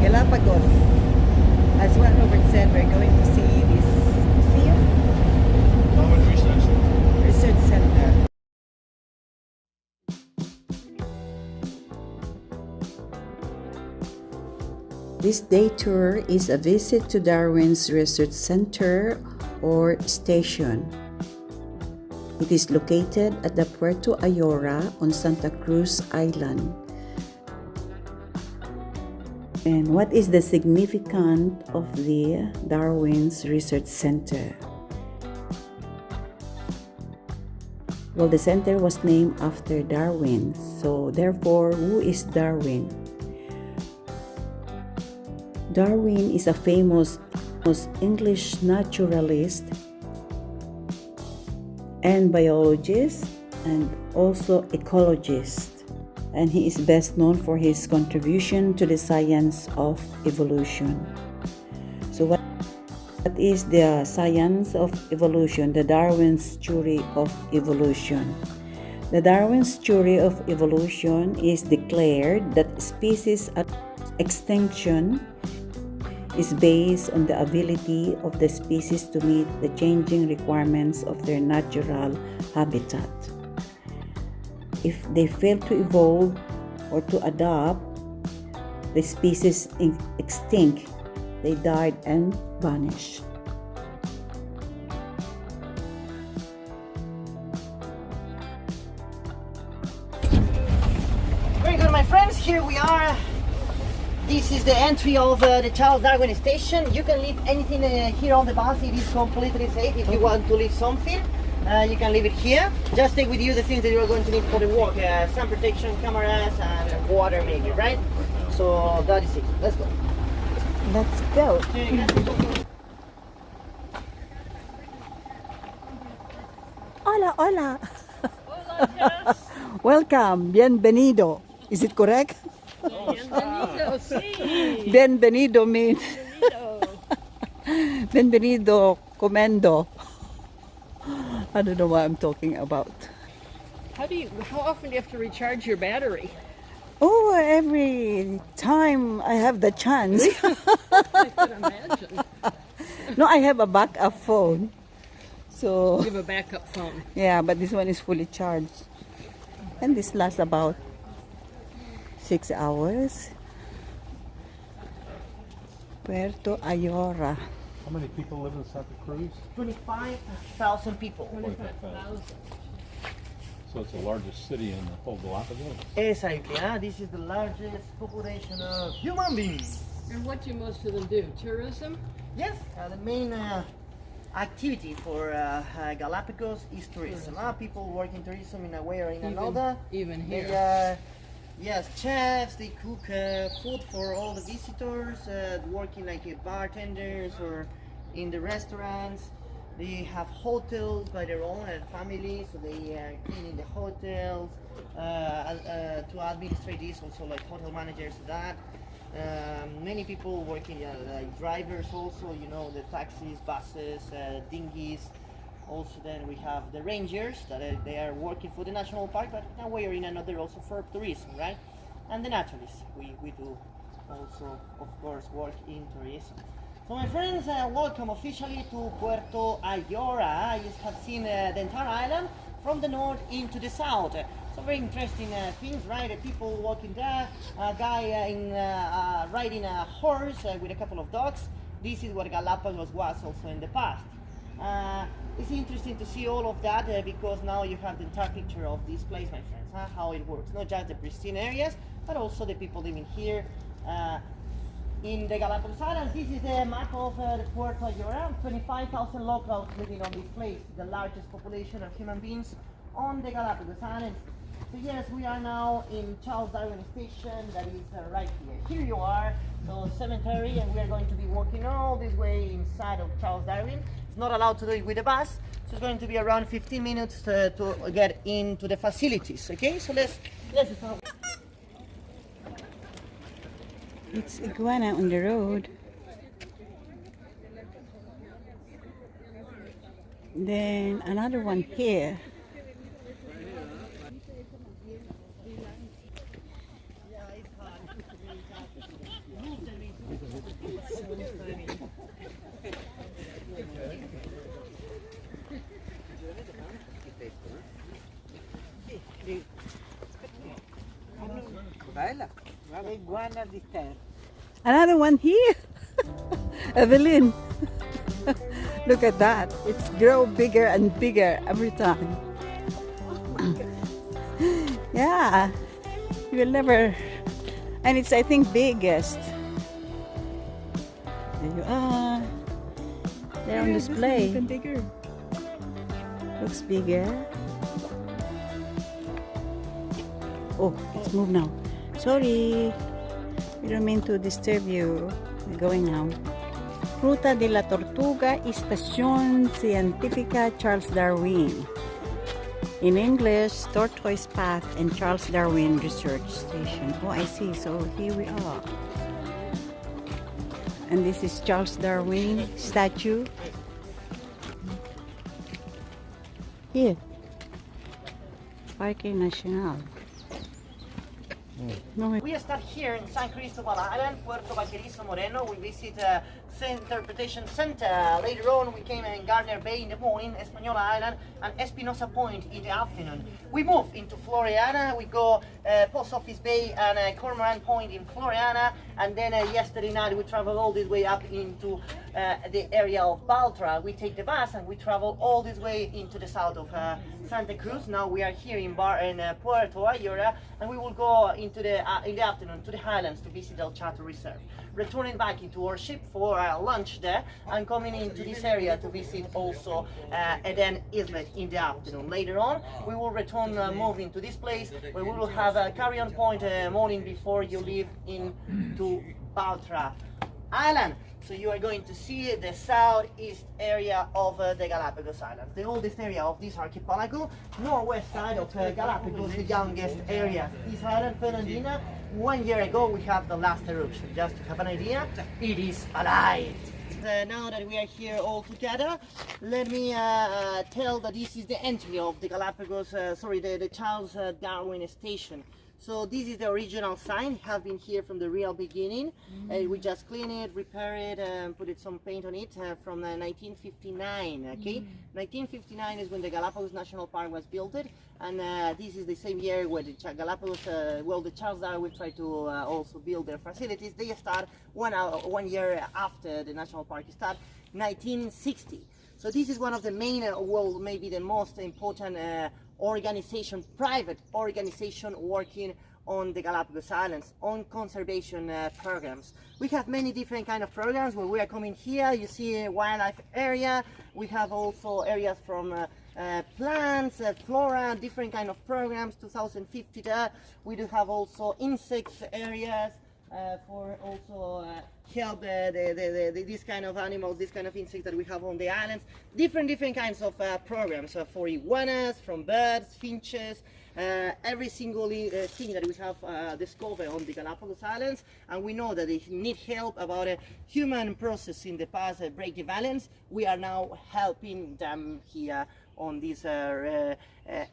Galapagos. As what Robert said, we're going to see this museum. Darwin Research Center. Research Center. This day tour is a visit to Darwin's Research Center or station. It is located at the Puerto Ayora on Santa Cruz Island. And what is the significance of the Darwin's Research Center? Well, the center was named after Darwin, so therefore, who is Darwin? Darwin is a famous English naturalist and biologist and also ecologist. And he is best known for his contribution to the science of evolution. So what is the science of evolution? The Darwin's theory of evolution. The Darwin's theory of evolution is declared that species at extinction is based on the ability of the species to meet the changing requirements of their natural habitat. If they fail to evolve or to adapt, the species extinct, they died and vanished. Very good, my friends, here we are. This is the entry of the Charles Darwin station. You can leave anything here on the bus. It is completely safe. If you want to leave something, you can leave it here. Just take with you the things that you are going to need for the walk. Sun protection, cameras, and water maybe, right? So that is it. Let's go. Let's go. Hola, hola. Hola, Welcome, bienvenido. Is it correct? bienvenido, sí. Bienvenido means Bienvenido. bienvenido comendo. I don't know what I'm talking about. How often do you have to recharge your battery? Oh, every time I have the chance. I could imagine. No, I have a backup phone. So, You have a backup phone. yeah, but this one is fully charged. And this lasts about 6 hours. Puerto Ayora. How many people live in Santa Cruz? 25,000 people. 25,000. So it's the largest city in the whole Galapagos? Exactly. This is the largest population of human beings. And what do most of them do? Tourism? Yes, the main activity for Galapagos is tourism. People work in tourism in a way or in another. Even They here. are, yes, chefs. They cook food for all the visitors, working like bartenders or in the restaurants. They have hotels by their own and family, so they clean in the hotels. To administrate this, also like hotel managers. That many people working like drivers, also the taxis, buses, dinghies. Also, then we have the rangers that they are working for the national park, but in a way or in another also for tourism, right? And the naturalists, we do also, of course, work in tourism. So my friends, welcome officially to Puerto Ayora. You have seen the entire island from the north into the south. So very interesting things, right? People walking there, a guy riding a horse with a couple of dogs. This is what Galapagos was also in the past. It's interesting to see all of that because now you have the entire picture of this place, my friends, how it works. Not just the pristine areas, but also the people living here in the Galapagos Islands. This is the map of the Puerto Ayora. 25,000 locals living on this place, the largest population of human beings on the Galapagos Islands. So yes, we are now in Charles Darwin Station, that is right here. Here you are, the cemetery, and we are going to be walking all this way inside of Charles Darwin. It's not allowed to do it with a bus, so it's going to be around 15 minutes to get into the facilities, okay? So let's start. It's iguana on the road. Then another one here. iguana di terra. Another one here. Evelyn. Look at that. It's grow bigger and bigger every time. Yeah. You will never. And it's, I think, biggest. There you are. They're on display. Even bigger. Looks bigger. Oh, let's move now. Sorry. We don't mean to disturb you. We're going now. Ruta de la Tortuga, Estación Científica Charles Darwin. In English, Tortoise Path and Charles Darwin Research Station. Oh, I see. So here we are. And this is Charles Darwin statue. Here. Parque Nacional. No, We start here in San Cristobal Island, Puerto Moreno. We visit Interpretation Center. Later on, we came in Gardner Bay in the morning, Española Island, and Espinosa Point in the afternoon. We move into Floriana. We go Post Office Bay and Cormorant Point in Floriana, and then yesterday night we travel all this way up into the area of Baltra. We take the bus and we travel all this way into the south of Santa Cruz. Now we are here in Puerto, Ayora, and we will go into in the afternoon to the highlands to visit El Chato Reserve. Returning back into our ship for lunch there, and coming into this area to visit also Eden Islet in the afternoon. Later on, we will return, move into this place where we will have a carry-on point morning before you leave into Baltra Island. So you are going to see the southeast area of the Galapagos Islands, the oldest area of this archipelago, northwest side of Galapagos, the youngest area. This island, Fernandina, 1 year ago we have the last eruption. Just to have an idea, it is alive. Now that we are here all together, let me tell that this is the entry of the Galapagos, the Charles Darwin Station. So this is the original sign. Have been here from the real beginning. We just clean it, repair it, put some paint on it from 1959. Okay, 1959 is when the Galapagos National Park was built, and this is the same year where the Galapagos, the Charles Darwin tried to also build their facilities. They start 1 year after the national park start, 1960. So this is one of the main, maybe the most important organization, private organization working on the Galapagos Islands on conservation programs. We have many different kind of programs. When we are coming here, you see a wildlife area. We have also areas from plants, flora, different kind of programs. 2050 there. We do have also insects areas for also help these kind of animals, this kind of insects that we have on the islands. Different kinds of programs for iguanas, from birds, finches, every single thing that we have discovered on the Galapagos Islands, and we know that they need help about a human process in the past break the balance. We are now helping them here on this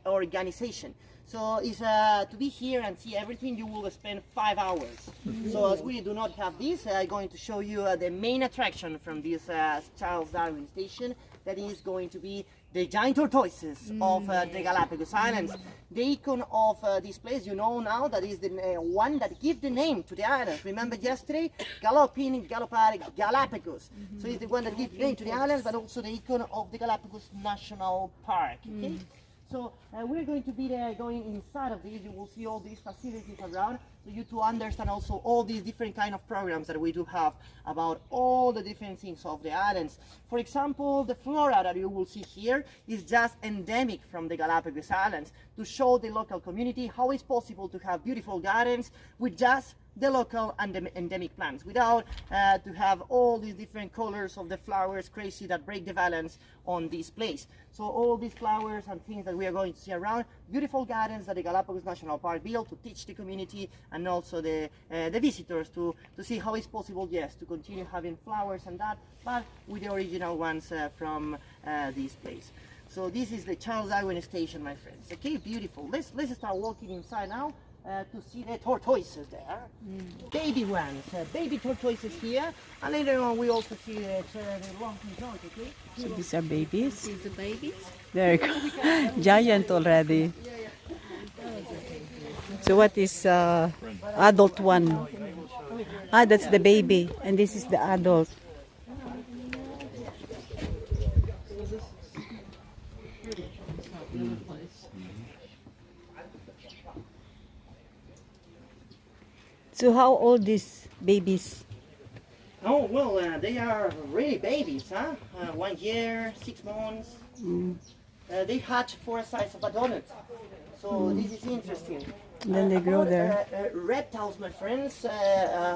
organization. So it's to be here and see everything, you will spend 5 hours. So as we do not have this, I'm going to show you the main attraction from this Charles Darwin Station. That is going to be the giant tortoises of the Galapagos Islands. The icon of this place, you know now, that is the one that gives the name to the islands. Remember yesterday, Galopin, Galopar, Galapagos. So it's the one that gives the name to the islands, but also the icon of the Galapagos National Park. Okay? So we're going to be there, going inside of these. You will see all these facilities around, so you to understand also all these different kind of programs that we do have about all the different things of the islands. For example, the flora that you will see here is just endemic from the Galapagos Islands, to show the local community how it's possible to have beautiful gardens with just the local and the endemic plants, without to have all these different colors of the flowers crazy that break the balance on this place. So all these flowers and things that we are going to see around, beautiful gardens that the Galapagos National Park built to teach the community and also the visitors to see how it's possible, yes, to continue having flowers and that, but with the original ones from this place. So this is the Charles Darwin Station, my friends. Okay, beautiful. Let's start walking inside now. To see the tortoises there, baby ones, baby tortoises here, and later on we also see the long-tailed tortoise. Okay? So these are babies. These are babies? They're giant already. So what is adult one. Ah, that's the baby, and this is the adult. So how old these babies? Oh, well, they are really babies, huh? 1 year, 6 months. They hatch for a size of a donut. So this is interesting. Then they grow About, there. Reptiles, my friends.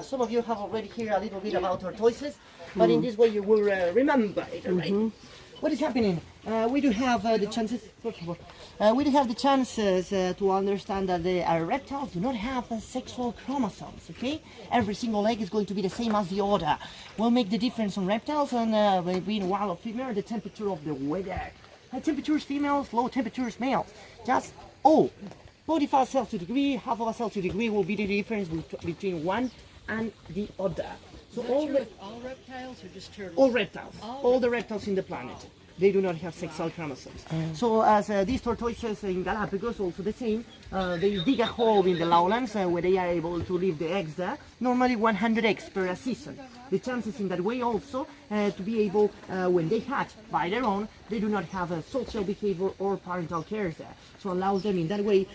Some of you have already heard a little bit about tortoises, but in this way you will remember it, right? What is happening? We do have the chances. We do have the chances to understand that the reptiles do not have sexual chromosomes. Okay, every single egg is going to be the same as the other. Will make the difference on reptiles and between male or female, the temperature of the weather. High temperatures females, low temperatures males. Just 45 Celsius degree, half of a Celsius degree will be the difference between one and the other. So all reptiles or just turtles? all reptiles, all the reptiles in the planet, they do not have sexual chromosomes. So as these tortoises in Galapagos, also the same, they dig a hole in the lowlands where they are able to leave the eggs there, normally 100 eggs per season. The chances in that way also to be able, when they hatch by their own, they do not have a social behavior or parental care there. So allows them in that way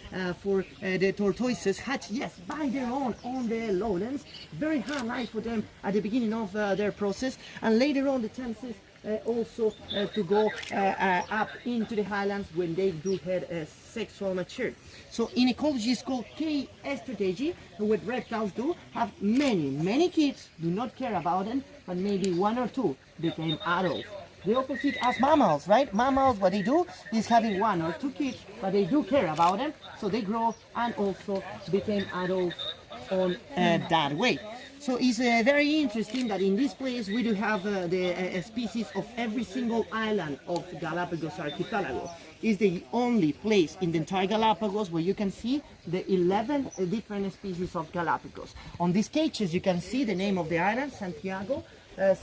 for the tortoises hatch, yes, by their own on the lowlands. Very hard life for them at the beginning of their process, and later on the chances also to go up into the highlands when they do have sexual mature. So in ecology it's called K strategy. What reptiles do, have many kids, do not care about them, but maybe 1 or 2 became adults. The opposite as mammals, right? Mammals, what they do is having 1 or 2 kids, but they do care about them, so they grow and also became adults on that way. So it's very interesting that in this place we do have the species of every single island of Galapagos archipelago. It's the only place in the entire Galapagos where you can see the 11 different species of Galapagos. On these cages you can see the name of the island, Santiago,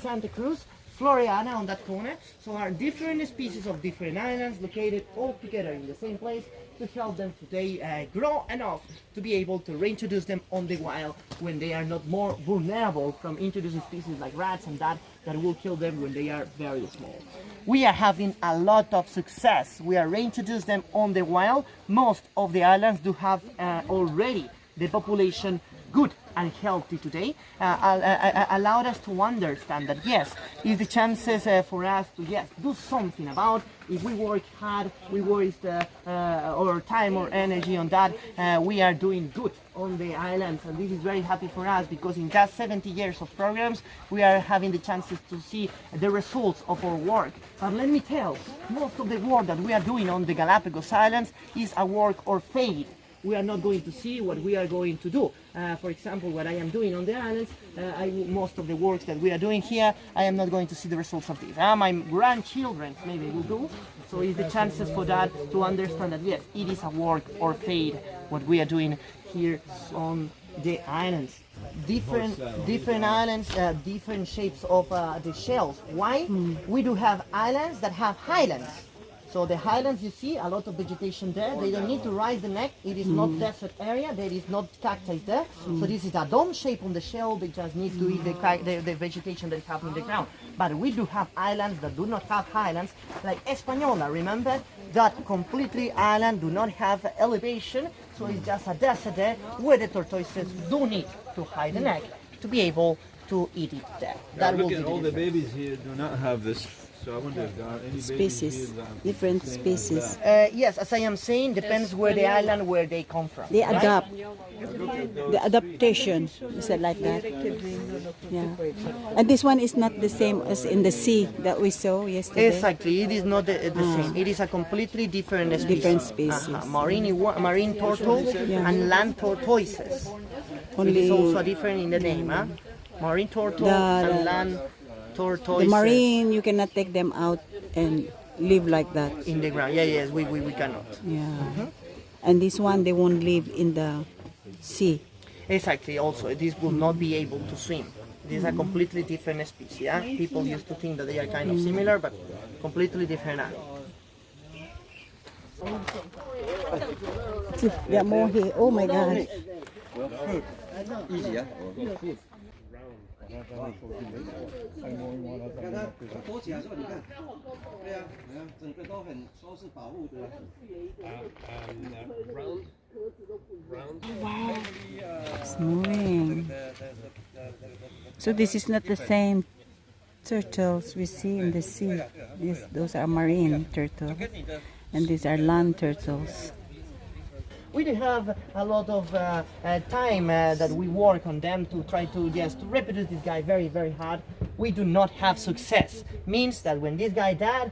Santa Cruz, Floriana on that corner. So are different species of different islands located all together in the same place to help them today grow enough to be able to reintroduce them on the wild when they are not more vulnerable from introducing species like rats and that will kill them when they are very small. We are having a lot of success. We are reintroducing them on the wild. Most of the islands do have already the population good and healthy today, allowed us to understand that yes, is the chances for us to do something about. If we work hard, we waste our time or energy on that, we are doing good on the islands, and this is very happy for us because in just 70 years of programs we are having the chances to see the results of our work. But let me tell, most of the work that we are doing on the Galapagos Islands is a work or fate. We are not going to see what we are going to do. For example, what I am doing on the islands, most of the works that we are doing here, I am not going to see the results of this. My grandchildren maybe will do. So it's the chances for that to understand that yes, it is a work or fate what we are doing here on the islands. Different islands, different shapes of the shells. Why? We do have islands that have highlands. So the highlands, you see a lot of vegetation there. They don't need to rise the neck. It is not desert area. There is not cacti there. So this is a dome shape on the shell. They just need to eat the vegetation that have in the ground. But we do have islands that do not have highlands, like Española. Remember that completely island do not have elevation. So it's just a desert there where the tortoises do need to hide the neck to be able to eat it there. That will look be at all the difference. babies here do not have this. So I wonder if there are any Species, babies here that different have species. Yes, as I am saying, depends where the island where they come from. They right? adapt. The adaptation is it like that? Yeah. And this one is not the same as in the sea that we saw yesterday. Exactly, it is not the same. It is a completely different species. Different species. Marine turtles and land tortoises. It is also different in the name. Marine turtle and land tortoises. The marine, you cannot take them out and live like that. In the ground, yes, we cannot. Yeah. And this one, they won't live in the sea. Exactly, also, this will not be able to swim. This is a completely different species. Yeah? People used to think that they are kind of similar, but completely different animals. There are more here. Oh my God. easy, yeah? 躲起来之后，你看，对啊，整个都是保护的。It's moving. So this is not the same turtles we see in the sea. Those are marine turtles, and these are land turtles. We do have a lot of time that we work on them to try to to reproduce this guy very, very hard. We do not have success. Means that when this guy die,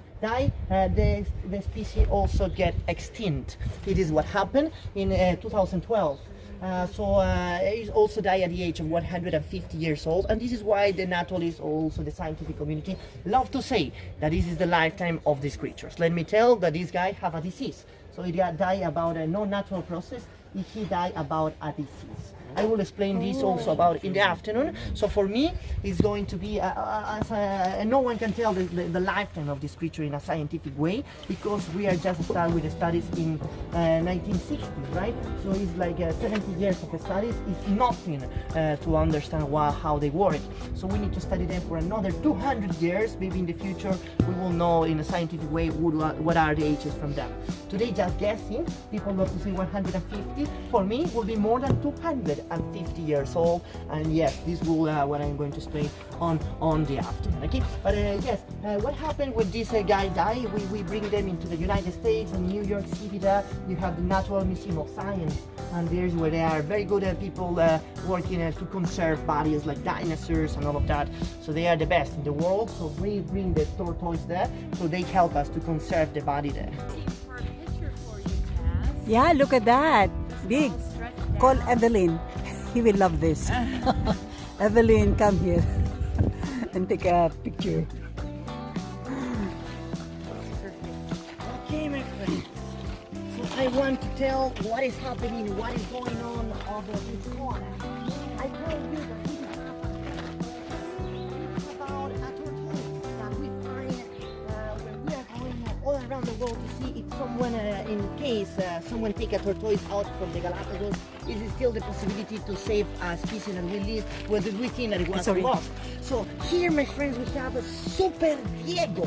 the species also get extinct. It is what happened in 2012. He also died at the age of 150 years old, and this is why the naturalists, also the scientific community, love to say that this is the lifetime of these creatures. Let me tell that this guy have a disease. So he died about a no-natural process. He died about a disease. I will explain this also about in the afternoon. So for me, it's going to be, no one can tell the lifetime of this creature in a scientific way, because we are just starting with the studies in 1960s, right? So it's like 70 years of studies. It's nothing to understand how they work. So we need to study them for another 200 years. Maybe in the future, we will know in a scientific way what are the ages from them. Today, just guessing, people love to say 150. For me, it will be more than 250 years old. And yes, this will what I'm going to explain on the afternoon. Okay, but yes, what happened when this guy died? We bring them into the United States and New York City. There you have the Natural Museum of Science, and there's where they are very good people working to conserve bodies like dinosaurs and all of that. So they are the best in the world. So we bring the tortoise there, so they help us to conserve the body there. Yeah, look at that. Big. Call Evelyn. He will love this. Evelyn, come here and take a picture. Okay, my friends. So I want to tell what is happening, what is going on over this corner. I told you that this is about a tortoise that we find when we are going all around the world to see if someone, in case someone take a tortoise out from the Galapagos, is it still the possibility to save a species and we live where we think that it was lost. So here, my friends, we have a Super Diego.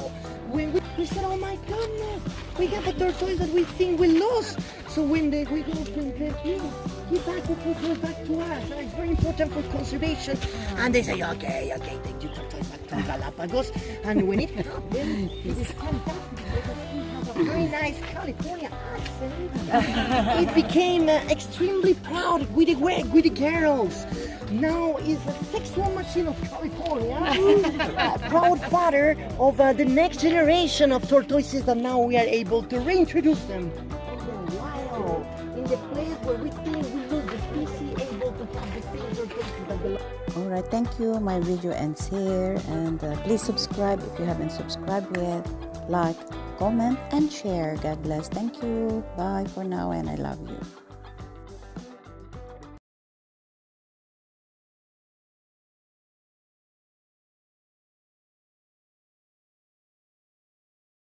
When we said, oh my goodness, we have a tortoise that we think we lost. So when we go to the he back the tortoise back to us. And it's very important for conservation. And they say, okay, take your tortoise back to Galapagos. And when it happens, it is fantastic because we have a very nice California accent. It became extremely proud with the girls. Now is a sexual machine of California, proud father of the next generation of tortoises that now we are able to reintroduce them in the wild, in the place where we think we lose the species, able to have the same tortoises that belong. Alright, thank you. My video ends here, and please subscribe if you haven't subscribed yet. Like, comment, and share. God bless. Thank you. Bye for now, and I love you.